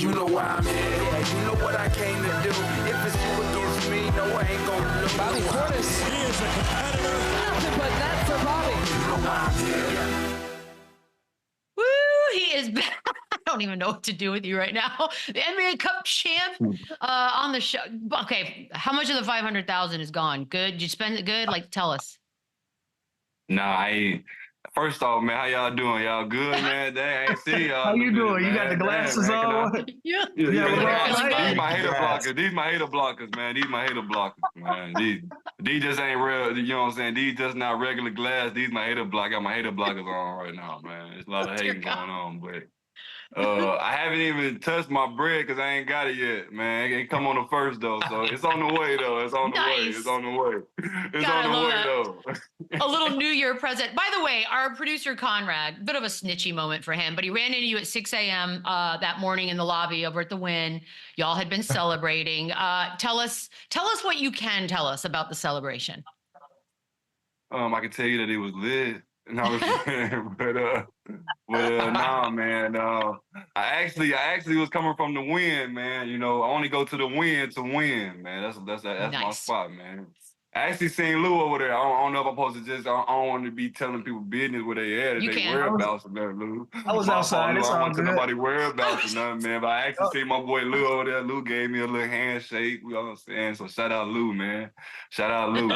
You know why I'm here, yeah, you know what I came to do. If it's you against me, no, I ain't gonna lose. Bobby Portis, he is a competitor. Nothing but that for Bobby. You know why I'm here. Woo, he is back. I don't even know what to do with you right now. The NBA Cup champ on the show. Okay, how much of the 500,000 is gone? Good? Did you spend it good? Like, tell us. Nah, I ain't. First off, man, how y'all doing? Y'all good, man? Dang, I ain't see y'all. How you doing? Man. You got the glasses on? Yeah. Yeah, Yeah, these my hater blockers. These my hater blockers, man. These my hater blockers, man. These just ain't real. You know what I'm saying? These just not regular glass. These my hater block. I got my hater blockers on right now, man. There's a lot of hating going on, but I haven't even touched my bread because I ain't got it yet, man. It ain't come on the first though, so it's on the way though. It's on the way. It's on the way. It's God, on the way though. A little New Year present. By the way, our producer Conrad, bit of a snitchy moment for him, but he ran into you at 6 a.m. That morning in the lobby over at the Wynn. Y'all had been celebrating. Tell us what you can tell us about the celebration. I can tell you that it was lit. No, but nah, man. I actually was coming from the Win, man. You know, I only go to the Win to win, man. That's nice. My spot, man. I actually seen Lou over there. I don't know if I'm supposed to just. I don't want to be telling people business where they at. You they can. whereabouts or nothing, Lou. I was outside. It's I don't all want to good. tell nobody whereabouts or nothing, man. But I actually seen my boy Lou over there. Lou gave me a little handshake. You know what I'm saying? So shout out Lou, man. Shout out Lou.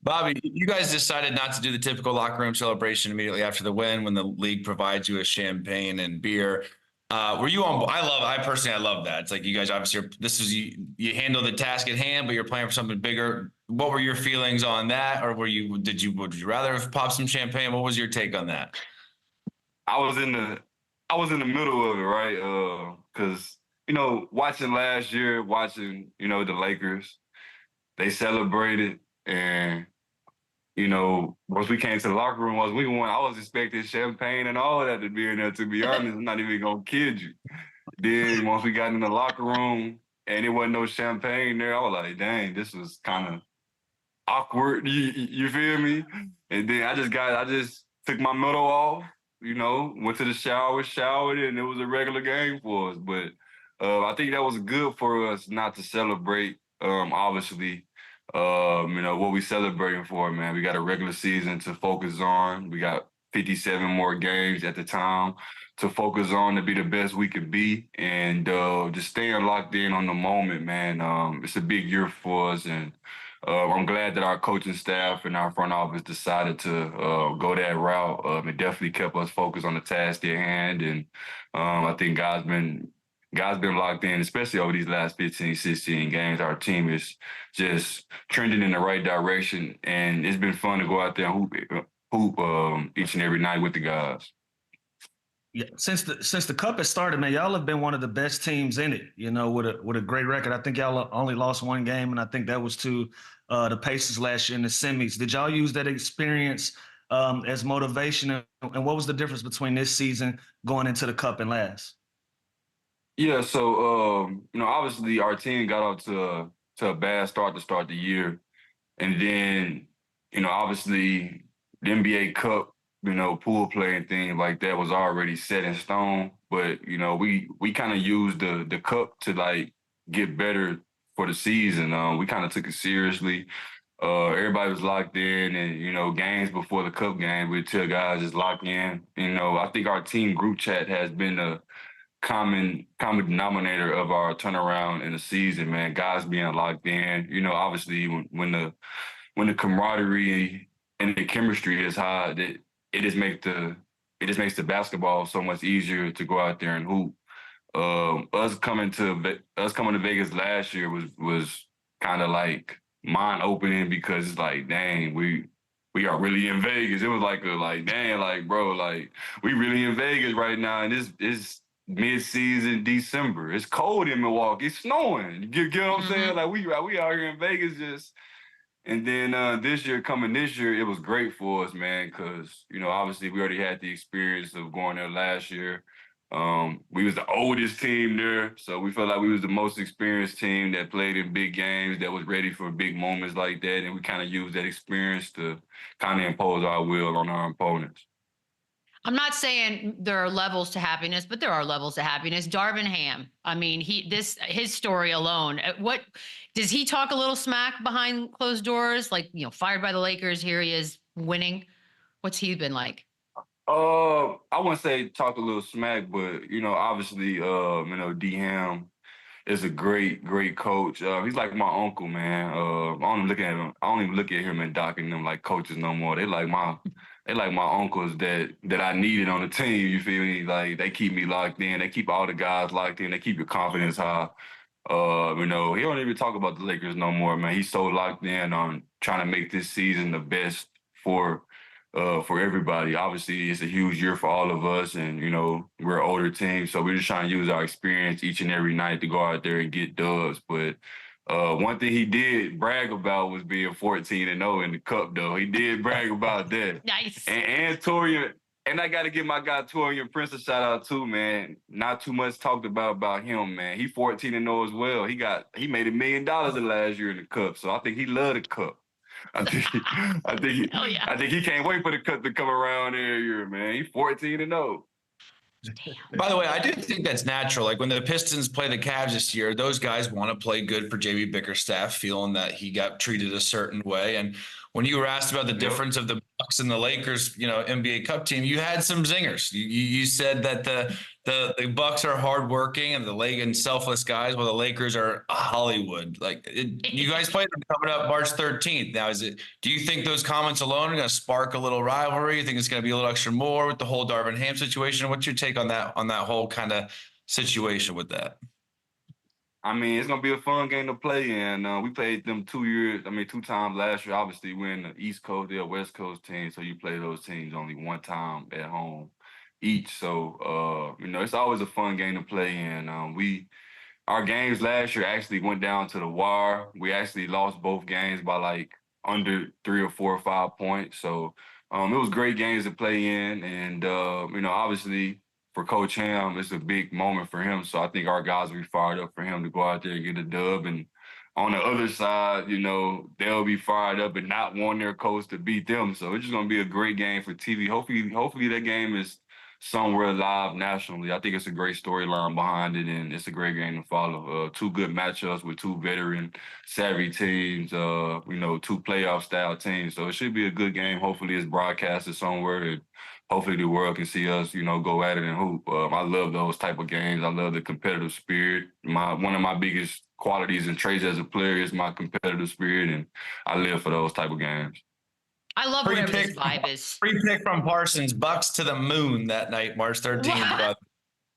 Bobby, you guys decided not to do the typical locker room celebration immediately after the win when the league provides you a champagne and beer. Were you on? I personally love that. It's like you guys obviously this is you handle the task at hand, but you're playing for something bigger. What were your feelings on that, or would you rather have popped some champagne? What was your take on that? I was in the middle of it, right? Because watching last year, the Lakers, they celebrated. And, once we came to the locker room, I was expecting champagne and all of that to be in there, to be honest. I'm not even going to kid you. Then once we got in the locker room and there wasn't no champagne there, I was like, dang, this was kind of awkward. You feel me? And then I just took my medal off, went to the shower, showered, and it was a regular game for us. But I think that was good for us not to celebrate, obviously. What we celebrating for, man. We got a regular season to focus on. We got 57 more games at the time to focus on to be the best we could be. And just staying locked in on the moment, man. It's a big year for us. And I'm glad that our coaching staff and our front office decided to go that route. It definitely kept us focused on the task at hand. And I think guys been locked in, especially over these last 15, 16 games. Our team is just trending in the right direction, and it's been fun to go out there and hoop each and every night with the guys. Yeah, since the cup has started, man, y'all have been one of the best teams in it. With a great record. I think y'all only lost one game, and I think that was to the Pacers last year in the semis. Did y'all use that experience as motivation, and what was the difference between this season going into the cup and last? Yeah, so obviously our team got off to a bad start to start the year, and then obviously the NBA Cup, pool play and things like that was already set in stone. But we kind of used the cup to like get better for the season. We kind of took it seriously. Everybody was locked in, and games before the cup game, we tell guys just lock in. I think our team group chat has been a common denominator of our turnaround in the season, man. Guys being locked in. Obviously when the camaraderie and the chemistry is high, it just makes the basketball so much easier to go out there and hoop. Us coming to Vegas last year was kind of like mind opening, because it's like, dang, we are really in Vegas. It was dang, bro, we really in Vegas right now, and it's mid-season December. It's cold in Milwaukee. It's snowing. You get what I'm saying? Like we out here in Vegas just. And then this year, it was great for us, man, because obviously we already had the experience of going there last year. We was the oldest team there, so we felt like we was the most experienced team that played in big games, that was ready for big moments like that, and we kind of used that experience to kind of impose our will on our opponents. I'm not saying there are levels to happiness, but there are levels to happiness. Darvin Ham. I mean, his story alone. What does he talk a little smack behind closed doors? Like, fired by the Lakers. Here he is winning. What's he been like? I wouldn't say talk a little smack, but obviously, D Ham is a great, great coach. He's like my uncle, man. I don't even look at him. I don't even look at him and Doc and them like coaches no more. They like my uncles that I needed on the team. You feel me? Like they keep me locked in. They keep all the guys locked in. They keep your confidence high. He don't even talk about the Lakers no more, man. He's so locked in on trying to make this season the best for everybody. Obviously, it's a huge year for all of us, and we're an older team, so we're just trying to use our experience each and every night to go out there and get dubs. But one thing he did brag about was being 14-0 in the Cup, though. He did brag about that. Nice. And Torian, and I got to give my guy Torian Prince a shout out too, man. Not too much talked about him, man. He 14-0 as well. He made $1 million the last year in the Cup, so I think he loved the Cup. I think he can't wait for the Cup to come around every year, man. He's 14-0. By the way, I do think that's natural. Like when the Pistons play the Cavs this year, those guys want to play good for JB Bickerstaff, feeling that he got treated a certain way. And when you were asked about the difference of the Bucks and the Lakers, NBA Cup team, you had some zingers. You said that the Bucks are hardworking and the Lakers and selfless guys, while the Lakers are Hollywood. You guys play them coming up March 13th. Now, do you think those comments alone are going to spark a little rivalry? You think it's going to be a little extra more with the whole Darvin Ham situation? What's your take on that whole kind of situation with that? I mean, it's going to be a fun game to play in. We played them 2 times last year. Obviously, we're in the East Coast, they're a West Coast team, so you play those teams only one time at home each. So, it's always a fun game to play in. Our games last year actually went down to the wire. We actually lost both games by like under 3 or 4 or 5 points. So, it was great games to play in. And, obviously, for Coach Ham, it's a big moment for him. So I think our guys will be fired up for him to go out there and get a dub. And on the other side, they'll be fired up and not want their coach to beat them. So it's just going to be a great game for TV. Hopefully that game is somewhere live nationally. I think it's a great storyline behind it, and it's a great game to follow. Two good matchups with two veteran, savvy teams, two playoff-style teams. So it should be a good game. Hopefully it's broadcasted somewhere, and hopefully the world can see us, go at it and hoop. I love those type of games. I love the competitive spirit. One of my biggest qualities and traits as a player is my competitive spirit, and I live for those type of games. I love whatever this vibe is. Free pick from Parsons, Bucks to the moon that night, March 13th.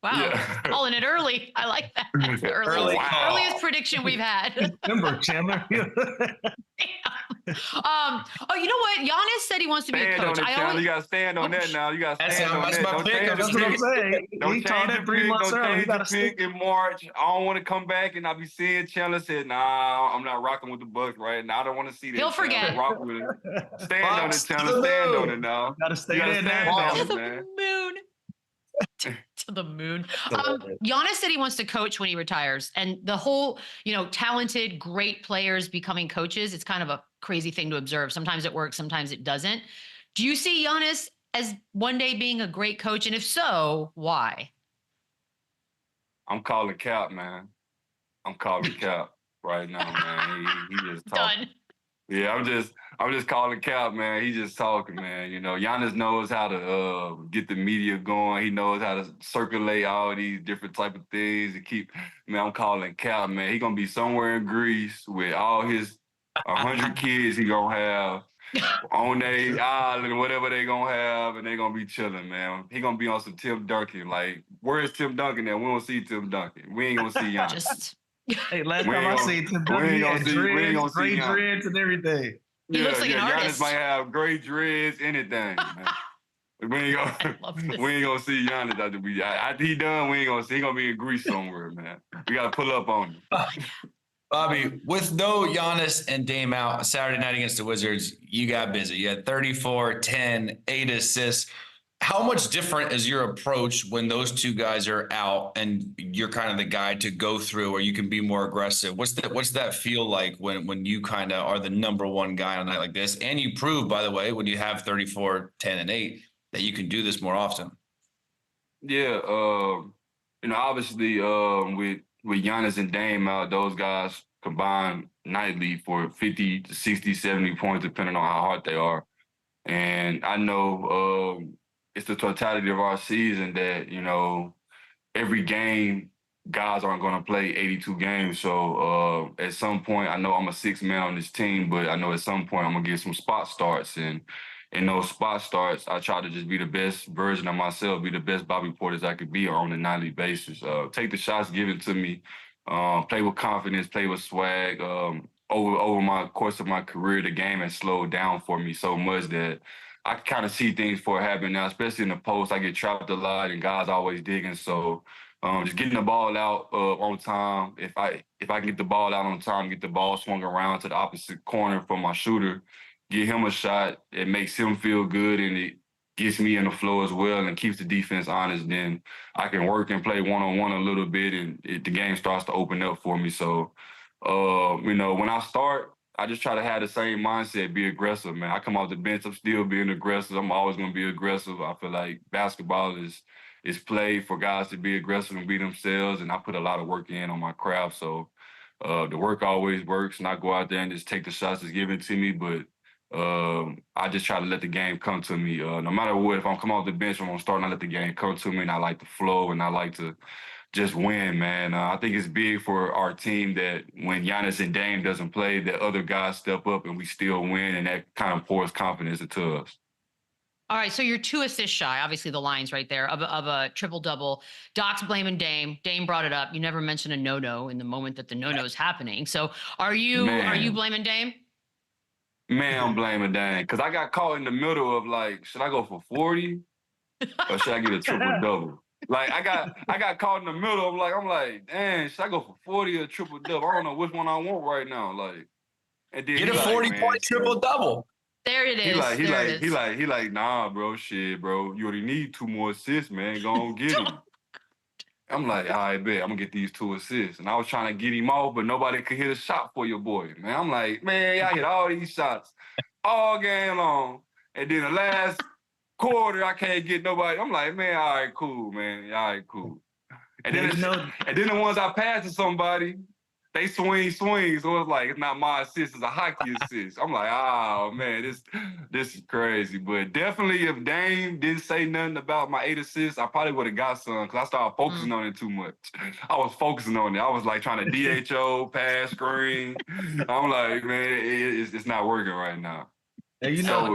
Wow, Yeah. Calling it early. I like that. Earliest prediction we've had. September, Chandler. You know what? Giannis said he wants to be a coach. You got to stand on that now. You got to stand on that. That's what I'm saying. He called it 3 months early. You got to stick in March. I don't want to come back and I'll be seeing Chandler said, "Nah, I'm not rocking with the Bucks right now. I don't want to see that." He'll forget. Rock with it. Stand on it, Chandler. Stand on it now. Got to stay there now. To the moon. To the moon. Giannis said he wants to coach when he retires, and the whole, talented, great players becoming coaches. It's kind of a crazy thing to observe. Sometimes it works, sometimes it doesn't. Do you see Giannis as one day being a great coach? And if so, why? I'm calling Cap, man. I'm calling Cap right now, man. He just talking. Done. Yeah, I'm just calling Cap, man. He just talking, man. Giannis knows how to get the media going. He knows how to circulate all these different type of things to keep. Man, I'm calling Cap, man. He gonna be somewhere in Greece with all his 100 kids. He gonna have on their island, whatever they gonna have, and they gonna be chilling, man. He gonna be on some Tim Duncan. Like, where's Tim Duncan at? We don't see Tim Duncan. We ain't gonna see Giannis. Hey, last time I seen Tim Duncan, he had dreads, great dreads and everything. He looks like an artist. Giannis might have great dreads, anything. We ain't gonna see Giannis after he done. We ain't gonna see. He gonna be in Greece somewhere, man. We gotta pull up on him. Bobby, with no Giannis and Dame out Saturday night against the Wizards, you got busy. You had 34, 10, 8 assists. How much different is your approach when those two guys are out and you're kind of the guy to go through, or you can be more aggressive? What's that feel like when you kind of are the number one guy on a night like this? And you prove, by the way, when you have 34, 10, and 8, that you can do this more often? Yeah, obviously, with Giannis and Dame out, those guys combine nightly for 50 to 60, 70 points, depending on how hard they are. And I know it's the totality of our season that, every game, guys aren't going to play 82 games. So at some point, I know I'm a sixth man on this team, but I know at some point I'm going to get some spot starts. And in those spot starts, I try to just be the best version of myself, be the best Bobby Portis I could be on a nightly basis. Take the shots given to me, play with confidence, play with swag. Over my course of my career, the game has slowed down for me so much that I kind of see things for it happen now, especially in the post. I get trapped a lot, and guys always digging. So just getting the ball out on time. If I can get the ball out on time, get the ball swung around to the opposite corner from my shooter, get him a shot, it makes him feel good, and it gets me in the flow as well and keeps the defense honest. Then I can work and play one-on-one a little bit, and the game starts to open up for me. So, when I start, I just try to have the same mindset, be aggressive, man. I come off the bench, I'm still being aggressive. I'm always going to be aggressive. I feel like basketball is played for guys to be aggressive and be themselves, and I put a lot of work in on my craft. So the work always works, and I go out there and just take the shots that's given to me. But I just try to let the game come to me. No matter what, if I'm coming off the bench, I'm starting to let the game come to me, and I like the flow, and I like to just win, man. I think it's big for our team that when Giannis and Dame doesn't play, that other guys step up and we still win, and that kind of pours confidence into us. All right, so you're 2 assists shy. Obviously, the line's right there of a triple-double. Doc's blaming Dame. Dame brought it up. You never mentioned a no-no in the moment that the no-no is happening. So are you blaming Dame? Man, I'm blaming Dame because I got caught in the middle of like, should I go for 40 or should I get a triple-double? Like I got caught in the middle. I'm like, dang, should I go for 40 or triple double? I don't know which one I want right now. Like, and then get a 40-point triple double. There it is. He like, nah, bro, shit, bro. You already need 2 more assists, man. Go on, get him. I'm like, all right, bet. I'm gonna get these 2 assists. And I was trying to get him off, but nobody could hit a shot for your boy. Man, I'm like, man, I hit all these shots all game long. And then the last quarter, I can't get nobody. I'm like, man, all right, cool, man. All right, cool. And then, the ones I pass to somebody, they swing. So it's like, it's not my assist, it's a hockey assist. I'm like, oh, man, this is crazy. But definitely if Dame didn't say nothing about my 8 assists, I probably would have got some because I started focusing on it too much. I was focusing on it. I was like trying to DHO, pass, screen. I'm like, man, it's not working right now. And Doc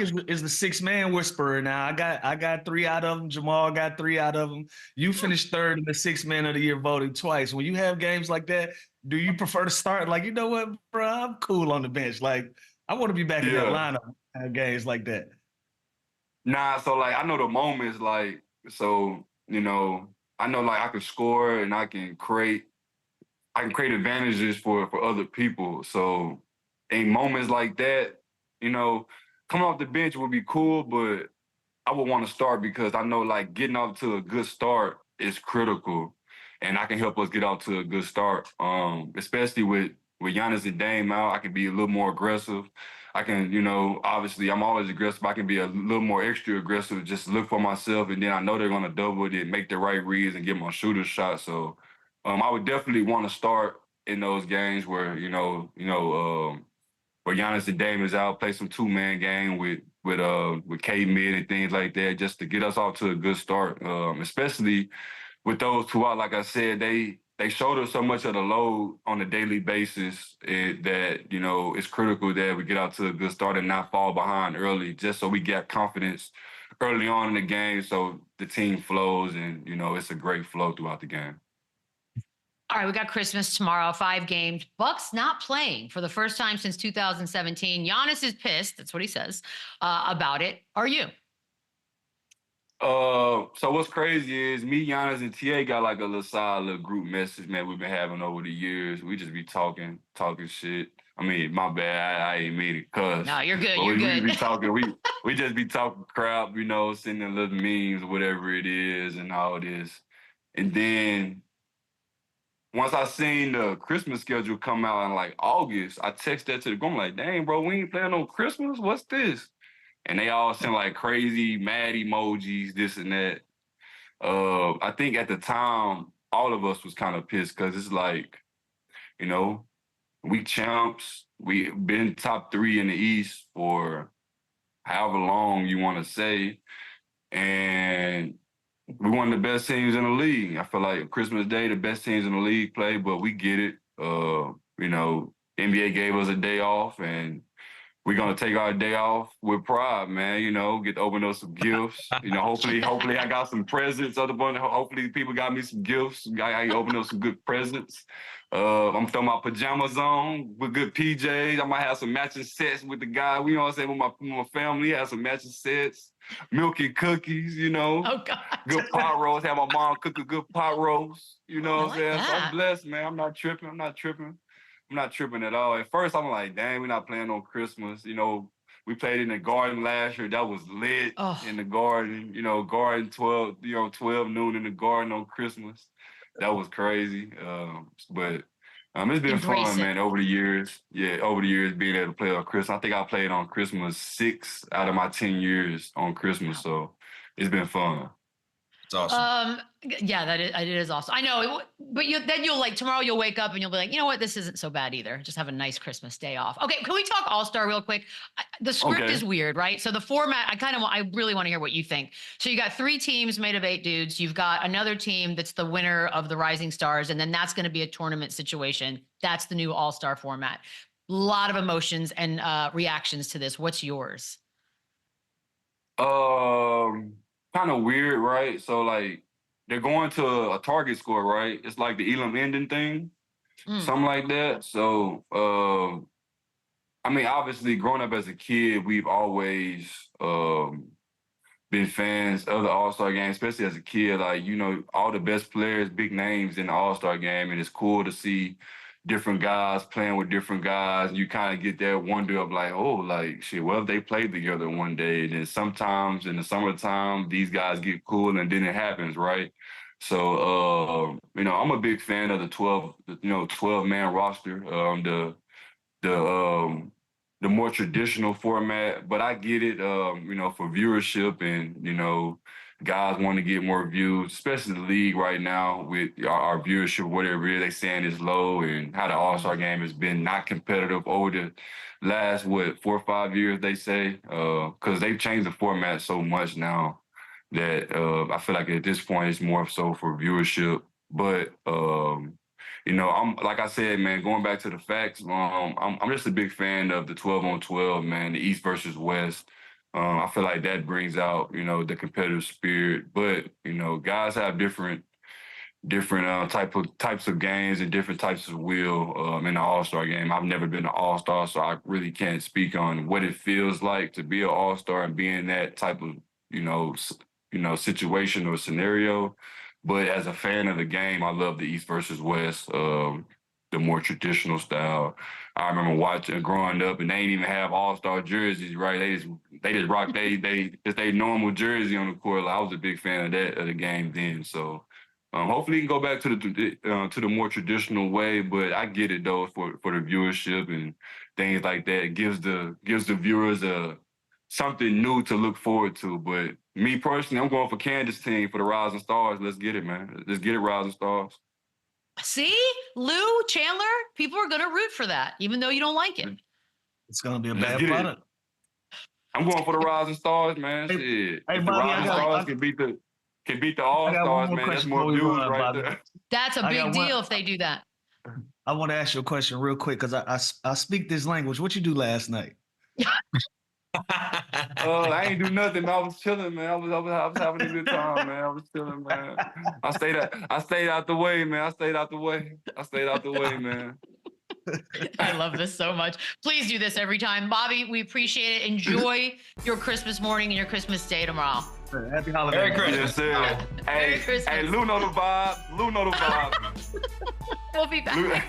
is the 6-man whisperer now. I got 3 out of them. Jamal got 3 out of them. You finished 3rd in the 6-man of the year voting twice. When you have games like that, do you prefer to start like, you know what, bro, I'm cool on the bench. Like, I want to be back in that lineup at games like that. Nah, so like I know the moments, like, so, I know like I can score and I can create advantages for other people. So in moments like that, coming off the bench would be cool, but I would want to start because I know like getting off to a good start is critical, and I can help us get off to a good start. Especially with Giannis and Dame out, I can be a little more aggressive. I can, obviously I'm always aggressive. I can be a little more extra aggressive, just look for myself, and then I know they're gonna double it, make the right reads, and get my shooter shot. So I would definitely want to start in those games where where Giannis and Dame is out, play some 2-man game with K-Mid and things like that, just to get us off to a good start. Especially with those 2 out, like I said, they showed us so much of the load on a daily basis that it's critical that we get out to a good start and not fall behind early, just so we get confidence early on in the game, so the team flows and it's a great flow throughout the game. All right, we got Christmas tomorrow, 5 games. Bucks not playing for the first time since 2017. Giannis is pissed. That's what he says about it. Are you? So what's crazy is me, Giannis, and TA got like a little group message, man, we've been having over the years. We just be talking shit. I mean, my bad. I ain't mean it cuss. No, you're good. You're good. We be talking. We just be talking crap, sending little memes, whatever it is, and all this. And then once I seen the Christmas schedule come out in like August, I texted that to the group. I'm like, dang, bro, we ain't playing no Christmas? What's this? and they all sent like crazy mad emojis, this and that. I think at the time, all of us was kind of pissed because it's like, you know, we champs. We been top 3 in the East for however long you want to say, and we one of the best teams in the league. I feel like Christmas Day, the best teams in the league play, but we get it. You know, NBA gave us a day off, and we're gonna take our day off with pride, man. You know, get to open up some gifts. You know, hopefully I got some presents. Hopefully people got me some gifts. I open up some good presents. I'm throwing my pajamas on with good PJs. I might have some matching sets with the guy. You know what I'm saying? With my family, have some matching sets. Milk and cookies, you know. Oh, God. Good pot roast. Have my mom cook a good pot roast. You know what I'm saying? That. So I'm blessed, man. I'm not tripping at all. At first, I'm like, dang, we're not playing on Christmas. You know, we played in the Garden last year. That was lit in the Garden. You know, Garden 12 noon in the Garden on Christmas. That was crazy. But it's been fun, man, over the years. Yeah, over the years being able to play on Christmas. I think I played on Christmas 6 out of my 10 years on Christmas. So it's been fun. It's awesome. Yeah, it is awesome. I know, but then you'll like tomorrow you'll wake up and you'll be like, you know what, this isn't so bad either. Just have a nice Christmas day off. Okay, can we talk All-Star real quick? The script is weird, right? So the format, I really want to hear what you think. So you got 3 teams made of 8 dudes. You've got another team that's the winner of the Rising Stars, and then that's going to be a tournament situation. That's the new All-Star format. A lot of emotions and reactions to this. What's yours? Kind of weird, right? So like they're going to a target score, right? It's like the Elam ending thing, something like that. So I mean, obviously, growing up as a kid, we've always been fans of the All-Star game, especially as a kid. Like, you know, all the best players, big names in the All-Star game, and it's cool to see different guys playing with different guys. You kind of get that wonder of like, oh, like, shit, what if they played together one day? And then sometimes in the summertime, these guys get cool and then it happens, right? So, you know, I'm a big fan of the 12-man roster, the more traditional format, but I get it, you know, for viewership and, you know, guys want to get more views, especially the league right now with our viewership, whatever it is, they saying is low, and how the All-Star game has been not competitive over the last, 4 or 5 years, they say, because they've changed the format so much now that I feel like at this point it's more so for viewership. But, you know, I'm like I said, man, going back to the facts, I'm just a big fan of the 12-on-12, man, the East versus West. I feel like that brings out, you know, the competitive spirit. But, you know, guys have different types of games and different types of will in the All-Star game. I've never been an All-Star, so I really can't speak on what it feels like to be an All-Star and be in that type of, you know, situation or scenario. But as a fan of the game, I love the East versus West, the more traditional style. I remember watching growing up, and they didn't even have All-Star jerseys, right? They just rock they normal jersey on the court. Like, I was a big fan of the game then. So hopefully, you can go back to the more traditional way. But I get it though for the viewership and things like that. It gives the viewers something new to look forward to. But me personally, I'm going for Kansas team for the Rising Stars. Let's get it, man. Let's get it, Rising Stars. See, Lou, Chandler, people are going to root for that, even though you don't like it. It's going to be a bad product. I'm going for the Rising Stars, man. Hey, Shit. Hey, if Bobby, the Rising Stars can beat the All-Stars, man, that's more views right there. That's a big deal if they do that. I want to ask you a question real quick because I speak this language. What you do last night? I ain't do nothing. I was chilling, man. I was having a good time, man. I was chilling, man. I stayed out the way, man. I stayed out the way, man. I love this so much. Please do this every time. Bobby, we appreciate it. Enjoy your Christmas morning and your Christmas day tomorrow. Happy holidays. Merry Christmas. Yes, sir. Merry Christmas. Hey, Lou know the vibe. We'll be back.